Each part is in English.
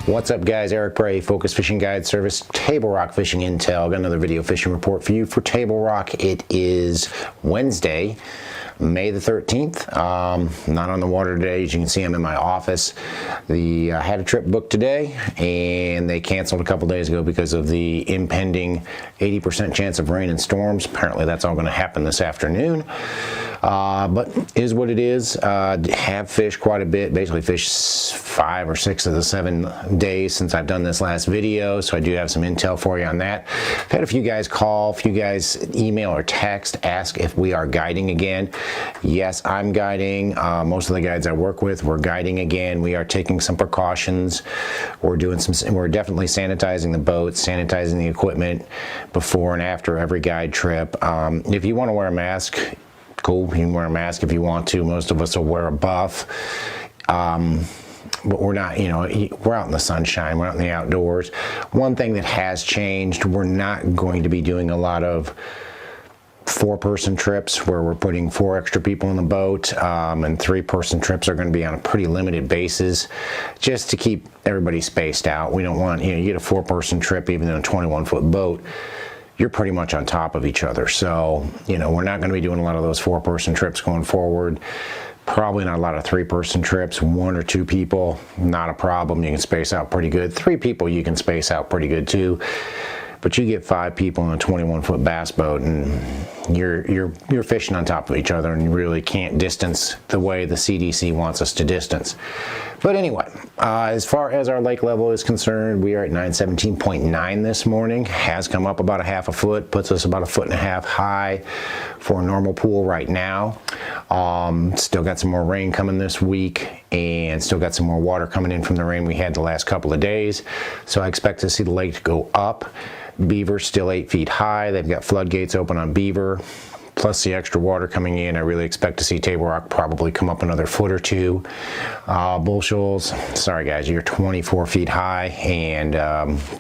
What's up guys, Eric Bray, Focus Fishing Guide Service, Table Rock Fishing Intel. Got another video fishing report for you for Table Rock. It is Wednesday, May the 13th. Not on the water today. As you can see, I'm in my office. I had a trip booked today and they canceled a couple days ago because of the impending 80% chance of rain and storms. Apparently that's all going to happen this afternoon. But is what it is. Have fished quite a bit, basically fished 5 or 6 of the 7 days since I've done this last video, so I do have some intel for you on that. I've had a few guys call, a few guys email or text, ask if we are guiding again. Yes, I'm guiding. Most of the guides I work with, we're guiding again. We are taking some precautions. We're definitely sanitizing the boats, sanitizing the equipment before and after every guide trip. If you want to wear a mask, cool, you can wear a mask if you want to. Most of us will wear a buff. But we're not, we're out in the sunshine, we're out in the outdoors. One thing that has changed, we're not going to be doing a lot of 4-person trips where we're putting 4 extra people in the boat, and 3-person trips are going to be on a pretty limited basis just to keep everybody spaced out. We don't want, you get a 4-person trip even in a 21-foot boat, you're pretty much on top of each other. So, we're not going to be doing a lot of those 4-person trips going forward. Probably not a lot of 3-person trips. 1 or 2 people, not a problem. You can space out pretty good. 3 people, you can space out pretty good too. But you get 5 people in a 21-foot bass boat, and you're fishing on top of each other, and you really can't distance the way the CDC wants us to distance. But anyway, as far as our lake level is concerned, we are at 917.9 this morning. Has come up about a half a foot, puts us about 1.5 feet high for a normal pool right now. Still got some more rain coming this week, and still got some more water coming in from the rain we had the last couple of days. So I expect to see the lake go up. Beaver's still 8 feet high. They've got floodgates open on Beaver. Plus the extra water coming in, I really expect to see Table Rock probably come up another foot or 2. Bull Shoals, sorry guys, you're 24 feet high, and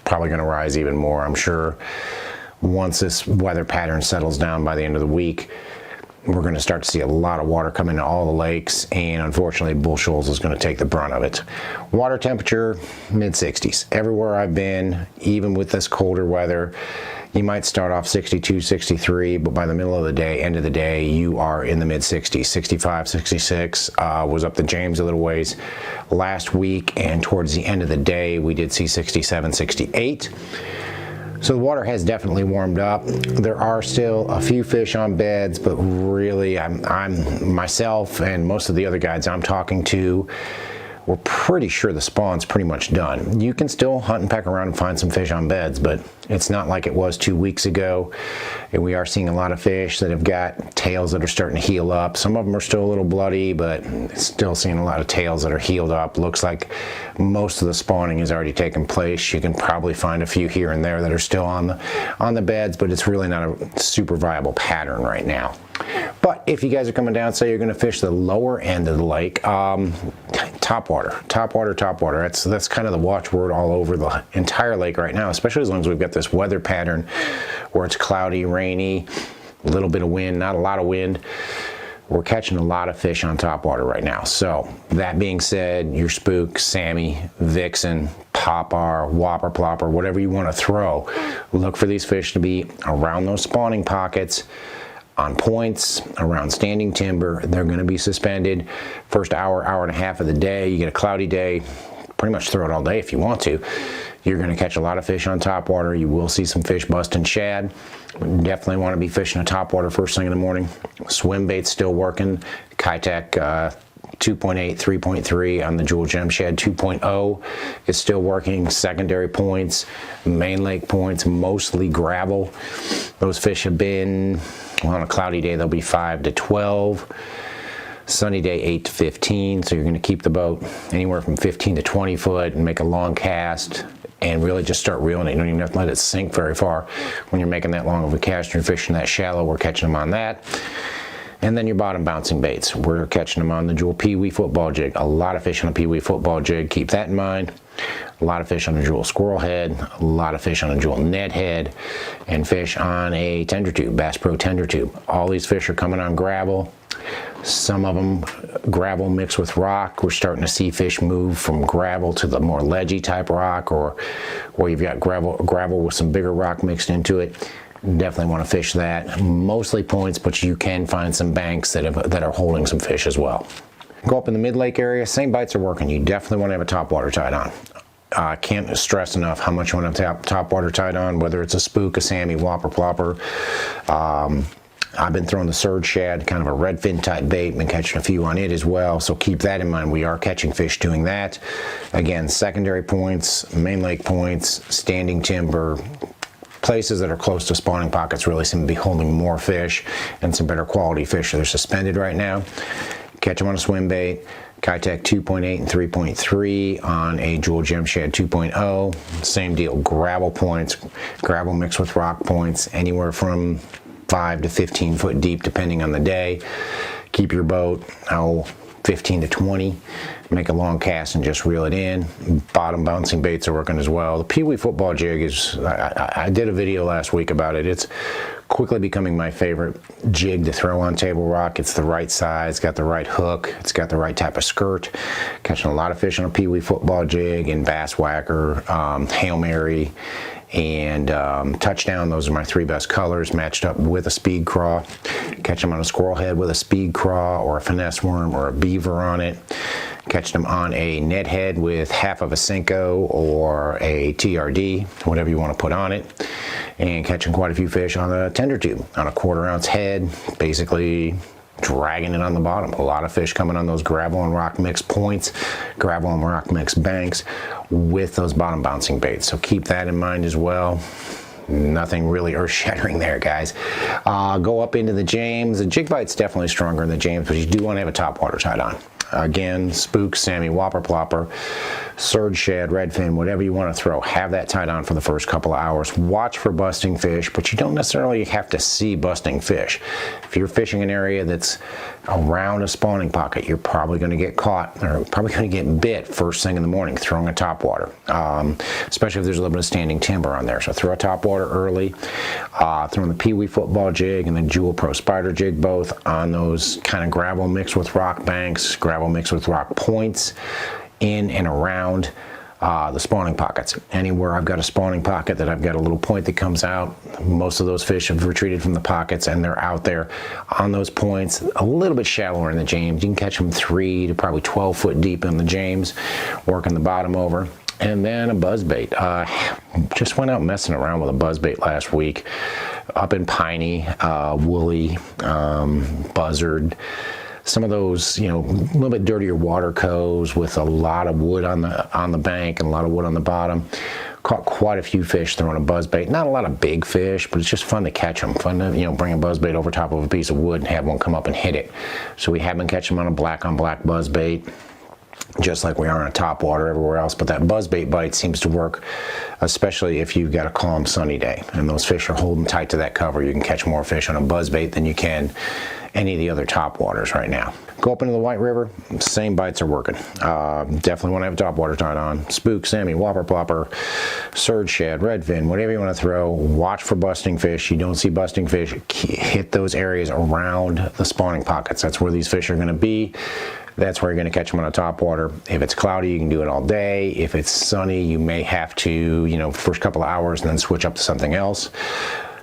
probably going to rise even more, I'm sure. Once this weather pattern settles down by the end of the week, we're going to start to see a lot of water come into all the lakes, and unfortunately Bull Shoals is going to take the brunt of it. Water temperature, mid-60s. Everywhere I've been, even with this colder weather, you might start off 62, 63, but by the middle of the day, end of the day, you are in the mid-60s. 65, 66, was up the James a little ways last week, and towards the end of the day, we did see 67, 68. So the water has definitely warmed up. There are still a few fish on beds, but really I'm myself and most of the other guides I'm talking to, we're pretty sure the spawn's pretty much done. You can still hunt and peck around and find some fish on beds, but it's not like it was 2 weeks ago. And we are seeing a lot of fish that have got tails that are starting to heal up. Some of them are still a little bloody, but still seeing a lot of tails that are healed up. Looks like most of the spawning has already taken place. You can probably find a few here and there that are still on the beds, but it's really not a super viable pattern right now. But if you guys are coming down, say you're going to fish the lower end of the lake, top water. That's kind of the watchword all over the entire lake right now, especially as long as we've got this weather pattern where it's cloudy, rainy, a little bit of wind, not a lot of wind. We're catching a lot of fish on top water right now. So that being said, your Spook, Sammy, Vixen, Popper, Whopper, Plopper, whatever you want to throw, look for these fish to be around those spawning pockets, on points, around standing timber. They're going to be suspended. First hour, hour and a half of the day, you get a cloudy day, pretty much throw it all day if you want to. You're going to catch a lot of fish on top water. You will see some fish busting shad. Definitely want to be fishing on top water first thing in the morning. Swim bait's still working. Keitech 2.8, 3.3 on the Jewel Gem Shad 2.0 is still working. Secondary points, main lake points, mostly gravel. Those fish have been, well, on a cloudy day they'll be 5 to 12. Sunny day 8 to 15, so you're going to keep the boat anywhere from 15 to 20 foot and make a long cast and really just start reeling it. You don't even have to let it sink very far when you're making that long of a cast and you're fishing that shallow. We're catching them on that. And then your bottom bouncing baits. We're catching them on the Jewel Pee Wee football jig. A lot of fish on a Pee Wee football jig. Keep that in mind. A lot of fish on a Jewel squirrel head. A lot of fish on a Jewel net head. And fish on a tender tube, Bass Pro tender tube. All these fish are coming on gravel. Some of them gravel mixed with rock. We're starting to see fish move from gravel to the more ledgy type rock, or you've got gravel with some bigger rock mixed into it. Definitely want to fish that. Mostly points, but you can find some banks that are holding some fish as well. Go up in the mid-lake area, same bites are working. You definitely want to have a top water tied on. I can't stress enough how much you want to have top water tied on, whether it's a spook, a Sammy, whopper, plopper. I've been throwing the surge shad, kind of a redfin type bait, been catching a few on it as well, so keep that in mind. We are catching fish doing that. Again, secondary points, main lake points, standing timber, places that are close to spawning pockets really seem to be holding more fish and some better quality fish. They're suspended right now. Catch them on a swim bait. Keitech 2.8 and 3.3 on a Jewel Gem Shad 2.0. Same deal, gravel points, gravel mixed with rock points, anywhere from 5 to 15 foot deep depending on the day. Keep your boat 15 to 20. Make a long cast and just reel it in. Bottom bouncing baits are working as well. The Pee Wee football jig is, I did a video last week about it. It's quickly becoming my favorite jig to throw on table rock. It's the right size, got the right hook, it's got the right type of skirt. Catching a lot of fish on a Pee Wee football jig and bass whacker, Hail Mary, and touchdown. Those are my three best colors, matched up with a speed craw. Catch them on a squirrel head with a speed craw or a finesse worm or a beaver on it. Catch them on a net head with half of a Senko or a TRD, whatever you want to put on it. And catching quite a few fish on a tender tube, on a 1/4 ounce head, basically dragging it on the bottom. A lot of fish coming on those gravel and rock mix points, gravel and rock mix banks with those bottom bouncing baits. So keep that in mind as well. Nothing really earth-shattering there, guys. Go up into the James. The jig bite's definitely stronger in the James, but you do want to have a top water tied on. Again, spook, Sammy, whopper, plopper, surge shad, redfin, whatever you want to throw, have that tied on for the first couple of hours. Watch for busting fish, but you don't necessarily have to see busting fish. If you're fishing an area that's around a spawning pocket, you're probably going to get caught, or probably going to get bit first thing in the morning throwing a top water, especially if there's a little bit of standing timber on there. So throw a top water early. Throwing the Pee Wee football jig and the Jewel Pro Spider Jig both on those kind of gravel mixed with rock banks, gravel mixed with rock points in and around the spawning pockets. Anywhere I've got a spawning pocket that I've got a little point that comes out, most of those fish have retreated from the pockets and they're out there on those points, a little bit shallower in the James. You can catch them 3 to probably 12 foot deep in the James, working the bottom over. And then a buzzbait. Just went out messing around with a buzzbait last week up in Piney, woolly, buzzard. Some of those, you know, a little bit dirtier water coves with a lot of wood on the bank and a lot of wood on the bottom. Caught quite a few fish throwing a buzzbait. Not a lot of big fish, but it's just fun to catch them. Fun to, you know, bring a buzzbait over top of a piece of wood and have one come up and hit it. So we have been catching them on a black on black buzzbait, just like we are on a top water everywhere else. But that buzzbait bite seems to work, especially if you've got a calm sunny day and those fish are holding tight to that cover. You can catch more fish on a buzzbait than you can any of the other top waters right now. Go up into the White River, same bites are working. Definitely want to have a top water tied on. Spook, Sammy, whopper, plopper, surge shad, redfin, whatever you want to throw. Watch for busting fish. You don't see busting fish, hit those areas around the spawning pockets. That's where these fish are going to be. That's where you're going to catch them on a top water. If it's cloudy, you can do it all day. If it's sunny, you may have to, you know, first couple of hours and then switch up to something else.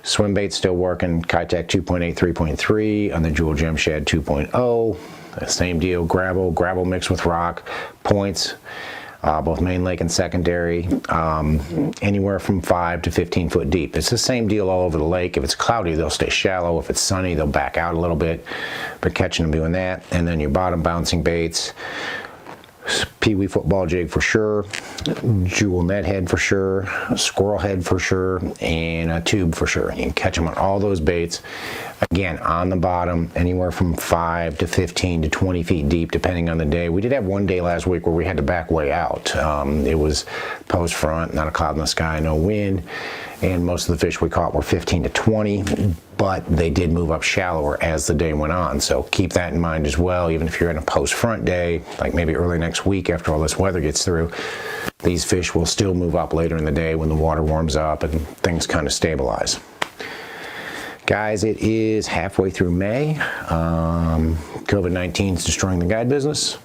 Swim bait's still working. Keitech 2.8, 3.3 on the Jewel Gem Shad 2.0. Same deal, gravel mixed with rock, points, both main lake and secondary, anywhere from 5 to 15 foot deep. It's the same deal all over the lake. If it's cloudy, they'll stay shallow. If it's sunny, they'll back out a little bit, but catching them doing that. And then your bottom bouncing baits, Pee Wee football jig for sure, Jewel net head for sure, squirrel head for sure, and a tube for sure. You can catch them on all those baits. Again, on the bottom, anywhere from 5 to 15 to 20 feet deep, depending on the day. We did have one day last week where we had to back way out. It was post front, not a cloud in the sky, no wind, and most of the fish we caught were 15 to 20, but they did move up shallower as the day went on. So keep that in mind as well. Even if you're in a post front day, like maybe early next week after all this weather gets through, these fish will still move up later in the day when the water warms up and things kind of stabilize. Guys, it is halfway through May. COVID-19 is destroying the guide business,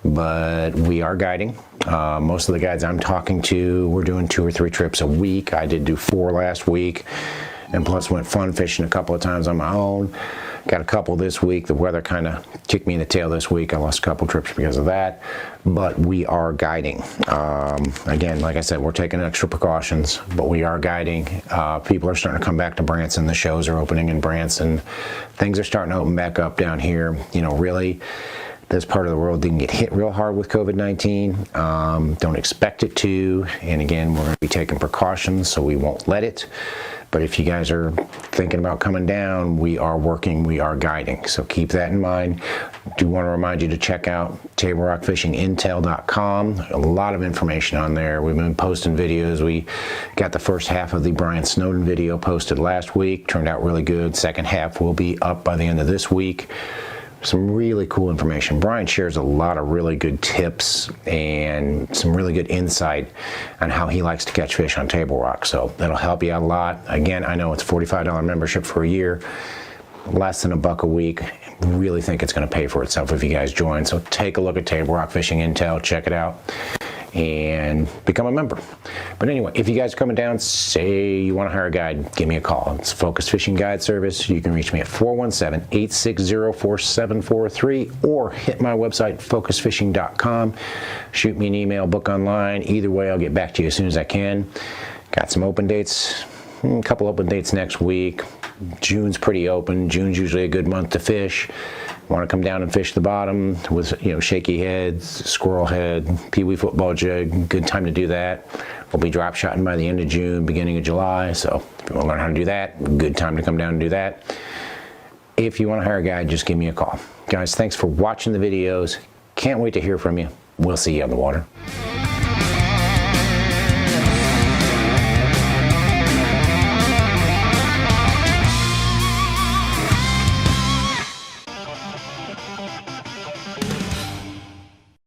but we are guiding. Most of the guides I'm talking to, we're doing 2 or 3 trips a week. I did do 4 last week, and plus went fun fishing a couple of times on my own. Got a couple this week. The weather kind of kicked me in the tail this week. I lost a couple trips because of that, but we are guiding. Again, like I said, we're taking extra precautions, but we are guiding. People are starting to come back to Branson. The shows are opening in Branson. Things are starting to open back up down here. You know, really, this part of the world didn't get hit real hard with COVID-19. Don't expect it to. And again, we're going to be taking precautions, so we won't let it. But if you guys are thinking about coming down, we are working, we are guiding. So keep that in mind. Do want to remind you to check out tablerockfishingintel.com. A lot of information on there. We've been posting videos. We got the first half of the Brian Snowden video posted last week. Turned out really good. Second half will be up by the end of this week. Some really cool information. Brian shares a lot of really good tips and some really good insight on how he likes to catch fish on Table Rock. So that'll help you out a lot. Again, I know it's a $45 membership for a year, less than $1 a week. Really think it's going to pay for itself if you guys join. So take a look at Table Rock Fishing Intel, check it out, and become a member. But anyway, if you guys are coming down, say you want to hire a guide, give me a call. It's Focus Fishing Guide Service. You can reach me at 417-860-4743 or hit my website, focusfishing.com. Shoot me an email, book online. Either way, I'll get back to you as soon as I can. Got some open dates, a couple open dates next week. June's pretty open. June's usually a good month to fish. Want to come down and fish the bottom with, you know, shaky heads, squirrel head, pee-wee football jig, good time to do that. We'll be drop shotting by the end of June, beginning of July, so if you want to learn how to do that, good time to come down and do that. If you want to hire a guide, just give me a call. Guys, thanks for watching the videos. Can't wait to hear from you. We'll see you on the water.